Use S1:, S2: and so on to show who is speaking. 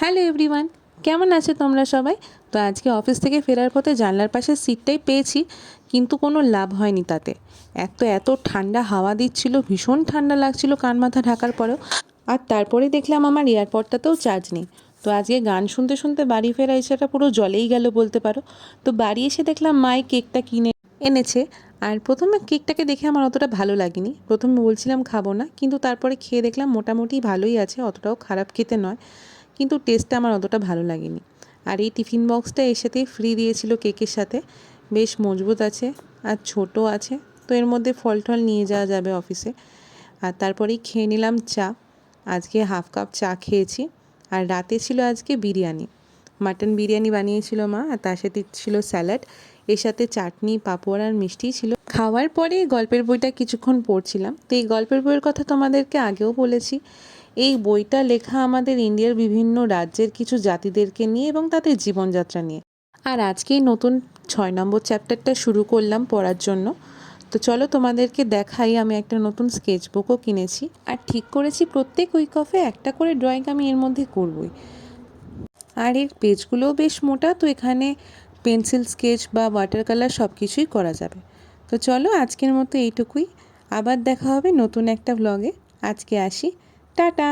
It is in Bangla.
S1: হ্যালো এভরিওয়ান, কেমন আছো তোমরা সবাই? তো আজকে অফিস থেকে ফেরার পথে জানলার পাশের সিটটাই পেয়েছি, কিন্তু কোনো লাভ হয়নি তাতে। এত ঠান্ডা হাওয়া দিচ্ছিল, ভীষণ ঠান্ডা লাগছিল কান মাথা ঢাকার পরেও। আর তারপরে দেখলাম আমার এয়ারপডটাতেও চার্জ নেই। তো আজকে গান শুনতে শুনতে বাড়ি ফেরা ইচ্ছাটা পুরো জলেই গেল বলতে পারো। তো বাড়ি এসে দেখলাম মায়ে কেকটা কিনে এনেছে। আর প্রথমে কেকটাকে দেখে আমার অতটা ভালো লাগেনি, প্রথমে বলছিলাম খাবো না, কিন্তু তারপরে খেয়ে দেখলাম মোটামুটি ভালোই আছে, অতটাও খারাপ খেতে নয়, কিন্তু টেস্টটা আমার অতটা ভালো লাগেনি। আর এই টিফিন বক্সটা এর সাথেই ফ্রি দিয়েছিল কেকের সাথে, বেশ মজবুত আছে আর ছোটো আছে, তো এর মধ্যে ফল টল নিয়ে যাওয়া যাবে অফিসে। আর তারপরেই খেয়ে নিলাম চা, আজকে হাফ কাপ চা খেয়েছি। আর রাতে ছিল আজকে বিরিয়ানি, মাটন বিরিয়ানি বানিয়েছিল মা, আর তার সাথে ছিল স্যালাড, এর সাথে চাটনি পাঁপড় আর মিষ্টি ছিল। খাওয়ার পরে গল্পের বইটা কিছুক্ষণ পড়ছিলাম। তো এই গল্পের বইয়ের কথা তোমাদেরকে আগেও বলেছি। এই বইটা লেখা আমাদের ইন্ডিয়ার বিভিন্ন রাজ্যের কিছু জাতিদেরকে নিয়ে এবং তাদের জীবনযাত্রা নিয়ে। আর আজকেই নতুন 6 নম্বর চ্যাপ্টারটা শুরু করলাম পড়ার জন্য। তো চলো তোমাদেরকে দেখাই, আমি একটা নতুন স্কেচ বুকও কিনেছি, আর ঠিক করেছি প্রত্যেক উইক অফে একটা করে ড্রয়িং আমি এর মধ্যে করবই। আর এর পেজগুলোও বেশ মোটা, তো এখানে পেন্সিল স্কেচ বা ওয়াটার কালার সব কিছুই করা যাবে। তো চলো আজকের মতো এইটুকুই, আবার দেখা হবে নতুন একটা ভ্লগে। আজকে আসি, টাটা।